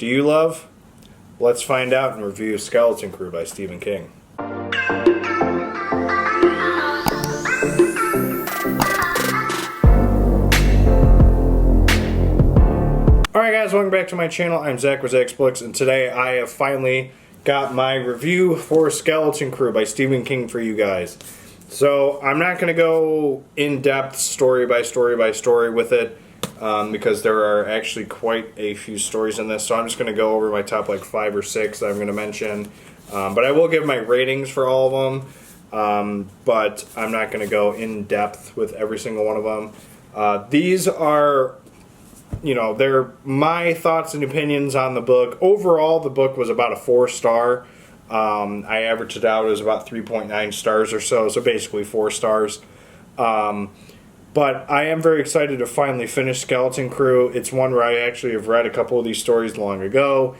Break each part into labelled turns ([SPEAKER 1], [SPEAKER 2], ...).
[SPEAKER 1] Do you love? Let's find out and review Skeleton Crew by Stephen King. Alright guys, welcome back to my channel. I'm Zach with Zacks Books, and today I have finally got my review for Skeleton Crew by Stephen King for you guys. So I'm not going to go in depth story by story by story with it because there are actually quite a few stories in this. So I'm just going to go over my top like 5 or 6 that I'm going to mention. But I will give my ratings for all of them. But I'm not going to go in depth with every single one of them. These are, you know, they're my thoughts and opinions on the book. Overall, the book was about a 4-star. I averaged it out as about 3.9 stars or so basically 4 stars. But I am very excited to finally finish Skeleton Crew. It's one where I actually have read a couple of these stories long ago,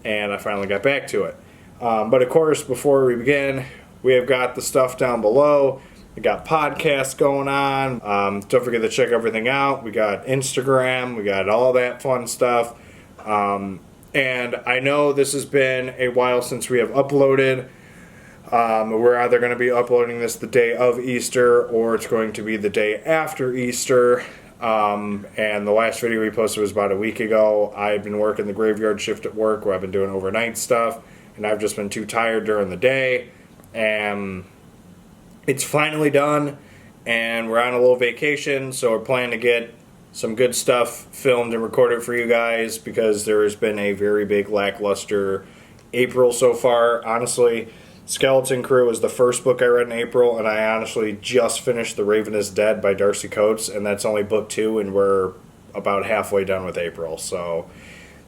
[SPEAKER 1] and I finally got back to it. But of course, before we begin, we have got the stuff down below. We got podcasts going on. Don't forget to check everything out. We got Instagram. We got all that fun stuff. And I know this has been a while since we have uploaded. We're either going to be uploading this the day of Easter or it's going to be the day after Easter. And the last video we posted was about a week ago. I've been working the graveyard shift at work where I've been doing overnight stuff. And I've just been too tired during the day. And it's finally done. And we're on a little vacation. So we're planning to get some good stuff filmed and recorded for you guys because there has been a very big lackluster April so far. Honestly, Skeleton Crew was the first book I read in April, and I honestly just finished The Raven is Dead by Darcy Coates, and that's only book 2, and we're about halfway done with April. So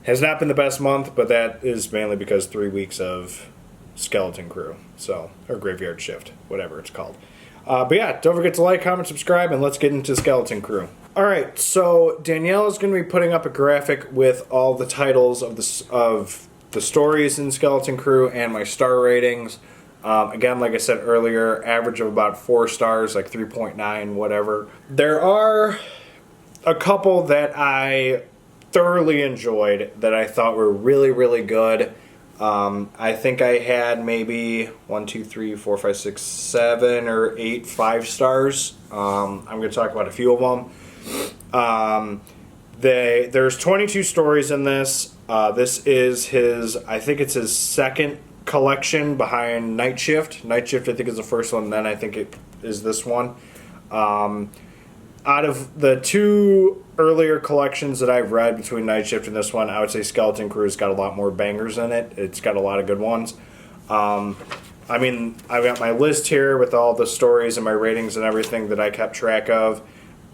[SPEAKER 1] has not been the best month, but that is mainly because 3 weeks of Skeleton Crew, so, or Graveyard Shift, whatever it's called. But yeah, don't forget to like, comment, subscribe, and let's get into Skeleton Crew. Alright, so Danielle is going to be putting up a graphic with all the titles of the stories in Skeleton Crew and my star ratings. Again, like I said earlier, average of about 4 stars, like 3.9, whatever. There are a couple that I thoroughly enjoyed that I thought were really, really good. I think I had maybe 1, 2, 3, 4, 5, 6, 7 or 8 5 stars. I'm going to talk about a few of them. There's 22 stories in this. This is his, I think it's his second collection behind Night Shift. Night Shift I think is the first one, then I think it is this one. Out of the 2 earlier collections that I've read between Night Shift and this one, I would say Skeleton Crew's got a lot more bangers in it. It's got a lot of good ones. I mean, I've got my list here with all the stories and my ratings and everything that I kept track of.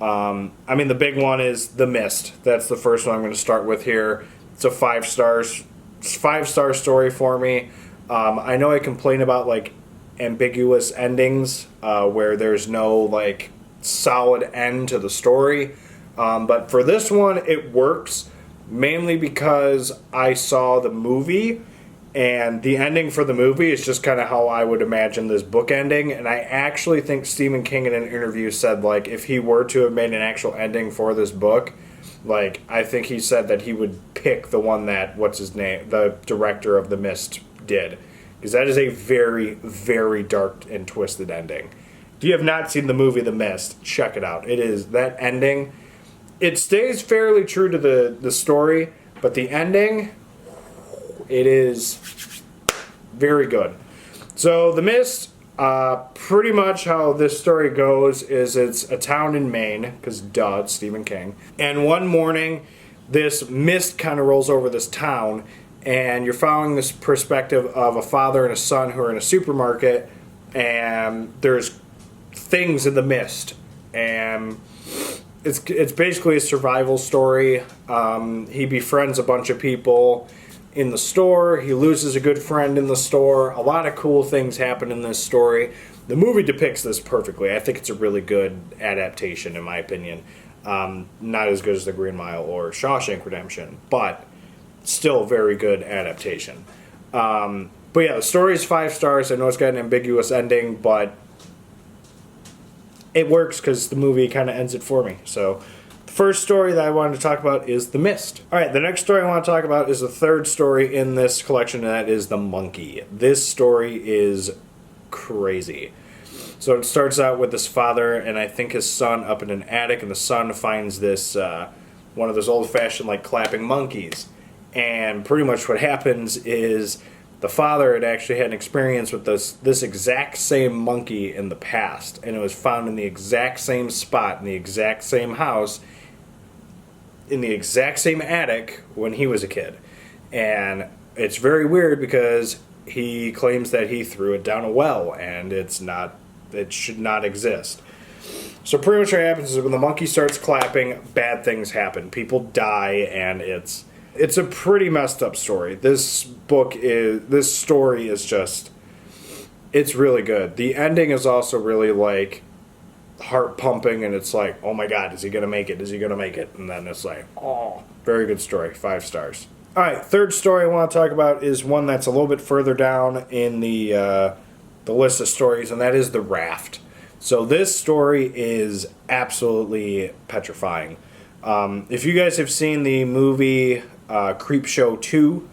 [SPEAKER 1] I mean, the big one is The Mist. That's the first one I'm going to start with here. It's a 5-star story for me. I know I complain about like ambiguous endings where there's no like solid end to the story, but for this one it works mainly because I saw the movie, and the ending for the movie is just kind of how I would imagine this book ending. And I actually think Stephen King in an interview said like if he were to have made an actual ending for this book, like I think he said that he would pick the one that the director of The Mist did, because that is a very, very dark and twisted ending. If you have not seen the movie The Mist, check it out. It is, that ending, it stays fairly true to the story, but the ending, it is very good. So The Mist, pretty much how this story goes is it's a town in Maine, because duh, it's Stephen King. And one morning, this mist kind of rolls over this town, and you're following this perspective of a father and a son who are in a supermarket, and there's things in the mist, and it's basically a survival story. He befriends a bunch of people in the store. He loses a good friend in the store. A lot of cool things happen in this story. The movie depicts this perfectly. I think it's a really good adaptation, in my opinion. Not as good as The Green Mile or Shawshank Redemption, but still very good adaptation. But yeah, the story is 5 stars. I know it's got an ambiguous ending, but it works because the movie kind of ends it for me. So first story that I wanted to talk about is The Mist. Alright, the next story I want to talk about is the third story in this collection, and that is The Monkey. This story is crazy. So it starts out with this father and I think his son up in an attic, and the son finds this, one of those old-fashioned, like, clapping monkeys. And pretty much what happens is the father had actually had an experience with this exact same monkey in the past, and it was found in the exact same spot, in the exact same house, in the exact same attic when he was a kid. And it's very weird because he claims that he threw it down a well, and it should not exist. So pretty much what happens is when the monkey starts clapping, bad things happen. People die, and it's a pretty messed up story. This story is just, it's really good. The ending is also really, like, heart pumping, and it's like, oh my god, is he gonna make it? Is he gonna make it? And then it's like, oh, very good story, 5 stars. Alright, third story I want to talk about is one that's a little bit further down in the list of stories, and that is The Raft. So this story is absolutely petrifying. If you guys have seen the movie Creepshow 2,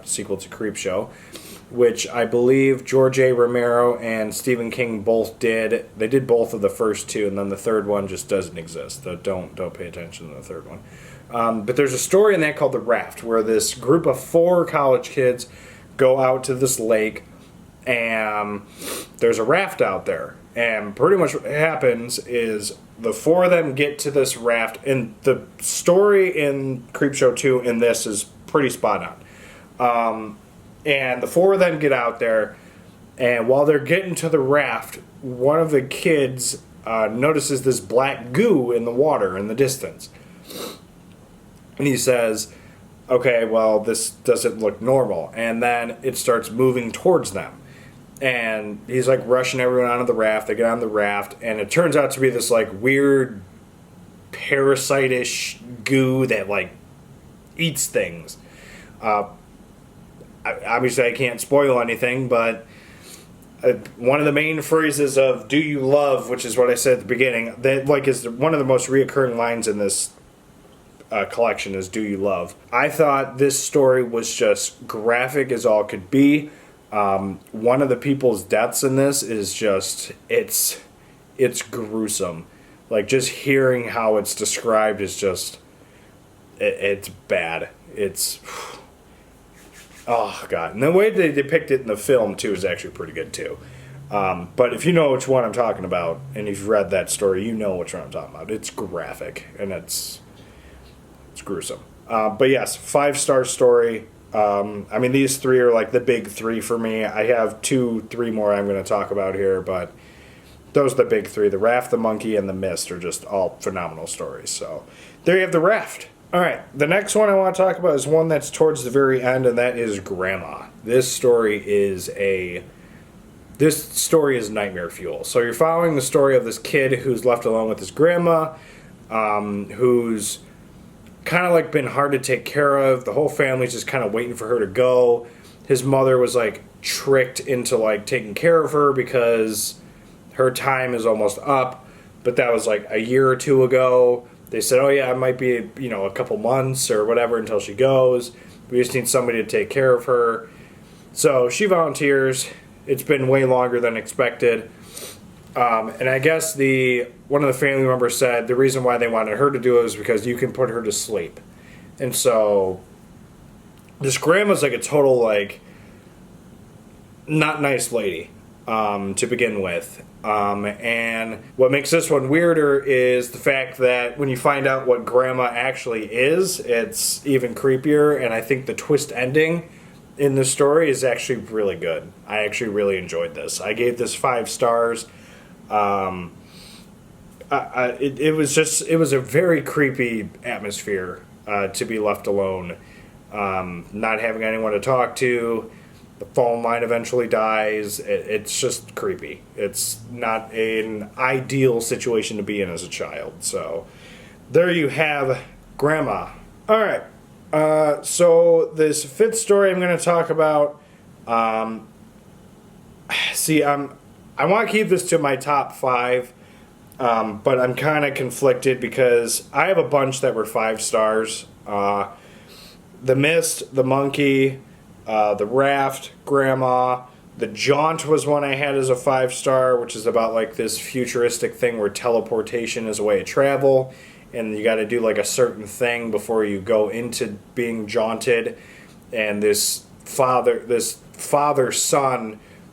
[SPEAKER 1] sequel to Creepshow, which I believe George A. Romero and Stephen King both did. They did both of the first 2, and then the third one just doesn't exist. So don't pay attention to the third one. But there's a story in that called The Raft, where this group of 4 college kids go out to this lake, and there's a raft out there. And pretty much what happens is the 4 of them get to this raft, and the story in Creepshow 2 in this is pretty spot on. And the 4 of them get out there, and while they're getting to the raft, one of the kids notices this black goo in the water in the distance. And he says, okay, well, this doesn't look normal. And then it starts moving towards them. And he's like rushing everyone onto the raft. They get on the raft, and it turns out to be this like weird parasite-ish goo that like eats things. Obviously, I can't spoil anything, but one of the main phrases of "Do you love," which is what I said at the beginning, that like is one of the most reoccurring lines in this collection is "Do you love." I thought this story was just graphic as all could be. One of the people's deaths in this is just, it's gruesome. Like, just hearing how it's described is just, it's bad. It's, oh god. And the way they depict it in the film, too, is actually pretty good, too. But if you know which one I'm talking about, and you've read that story, you know which one I'm talking about. It's graphic, and it's gruesome. But yes, 5-star story. I mean, these 3 are like the big 3 for me. I have 3 more I'm going to talk about here, but those are the big 3. The Raft, The Monkey, and The Mist are just all phenomenal stories. So there you have The Raft. Alright, the next one I want to talk about is one that's towards the very end, and that is Grandma. This story is nightmare fuel. So you're following the story of this kid who's left alone with his grandma, who's kind of like been hard to take care of. The whole family's just kind of waiting for her to go. His mother was like tricked into like taking care of her because her time is almost up, but that was like a year or 2 ago. They said, oh yeah, it might be, a couple months or whatever until she goes. We just need somebody to take care of her. So she volunteers. It's been way longer than expected. And I guess one of the family members said the reason why they wanted her to do it was because you can put her to sleep. And so this grandma's like a total, like, not nice lady to begin with. And what makes this one weirder is the fact that when you find out what grandma actually is, it's even creepier. And I think the twist ending in the story is actually really good. I actually really enjoyed this. I gave this 5 stars. It was a very creepy atmosphere to be left alone, not having anyone to talk to. The phone line eventually dies. It's just creepy. It's not an ideal situation to be in as a child. So there you have Grandma. All right. So this 5th story I'm going to talk about. I want to keep this to my top 5. But I'm kind of conflicted because I have a bunch that were 5 stars. The Mist, the Monkey, the Raft, Grandma. The Jaunt was one I had as a 5-star, which is about like this futuristic thing where teleportation is a way of travel, and you got to do like a certain thing before you go into being jaunted. And this father-son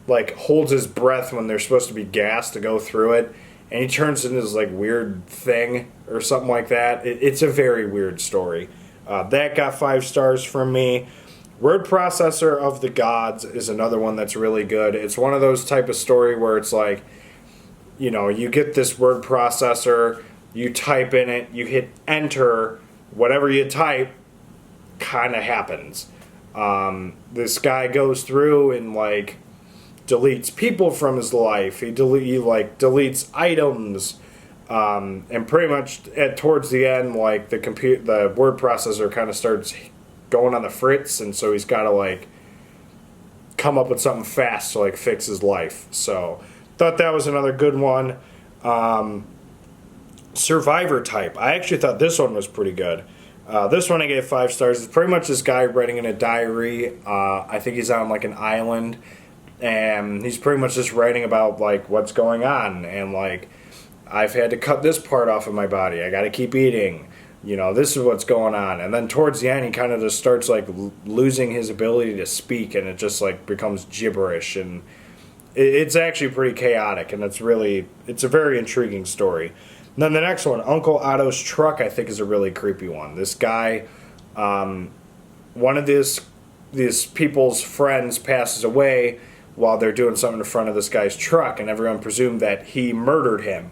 [SPEAKER 1] like holds his breath when they're supposed to be gassed to go through it, and he turns into this like weird thing or something like that. It's a very weird story. That got 5 stars from me. Word Processor of the Gods is another one that's really good. It's one of those type of story where it's like, you know, you get this word processor, you type in it, you hit enter, whatever you type kind of happens. This guy goes through and like deletes people from his life. He deletes items, and pretty much towards the end, like the word processor kind of starts going on the fritz, and so he's got to like come up with something fast to like fix his life. So thought that was another good one. Survivor type. I actually thought this one was pretty good. This one I gave 5 stars. It's pretty much this guy writing in a diary. I think he's on like an island, and he's pretty much just writing about like what's going on, and like I've had to cut this part off of my body. I got to keep eating. You know, this is what's going on. And then towards the end, he kind of just starts like losing his ability to speak, and it just like becomes gibberish, and it's actually pretty chaotic, and it's a very intriguing story. And then the next one, Uncle Otto's Truck, I think is a really creepy one. This guy, one of these people's friends passes away while they're doing something in front of this guy's truck, and everyone presumed that he murdered him.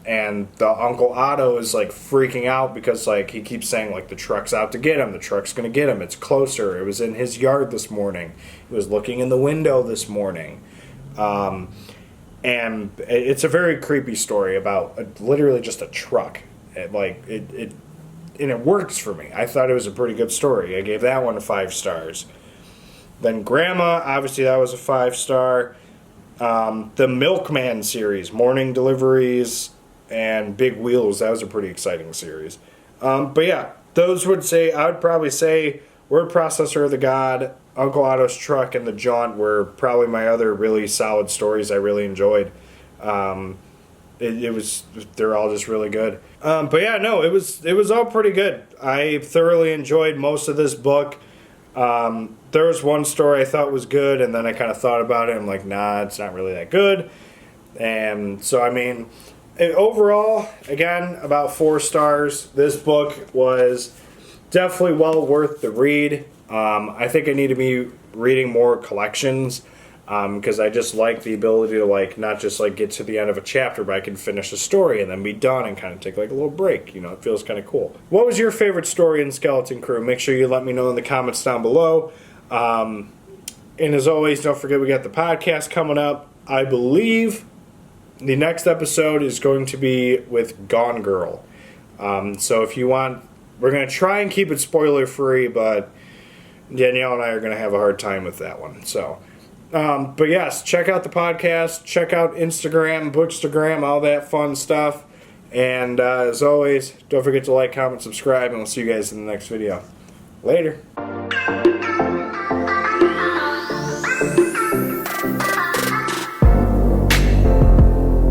[SPEAKER 1] And the Uncle Otto is like freaking out because like he keeps saying like the truck's out to get him, the truck's gonna get him, it's closer, it was in his yard this morning, he was looking in the window this morning. And it's a very creepy story about literally just a truck. And it works for me. I thought it was a pretty good story. I gave that one 5 stars. Then Grandma, obviously that was a 5-star. The Milkman series, Morning Deliveries and Big Wheels, that was a pretty exciting series. But yeah, those I would probably say Word Processor of the God, Uncle Otto's Truck, and The Jaunt were probably my other really solid stories I really enjoyed. They're all just really good. But yeah, no, it was all pretty good. I thoroughly enjoyed most of this book. There was one story I thought was good, and then I kind of thought about it. I'm like, nah, it's not really that good. And so, I mean, overall, again, about 4 stars. This book was definitely well worth the read. I think I need to be reading more collections, because I just like the ability to like not just like get to the end of a chapter, but I can finish a story and then be done and kind of take like a little break. You know, it feels kind of cool. What was your favorite story in Skeleton Crew? Make sure you let me know in the comments down below. And as always, don't forget we got the podcast coming up. I believe the next episode is going to be with Gone Girl. So if you want, we're going to try and keep it spoiler free, but Danielle and I are going to have a hard time with that one. So, but yes, check out the podcast, check out Instagram, Bookstagram, all that fun stuff. And as always, don't forget to like, comment, subscribe, and we'll see you guys in the next video. Later.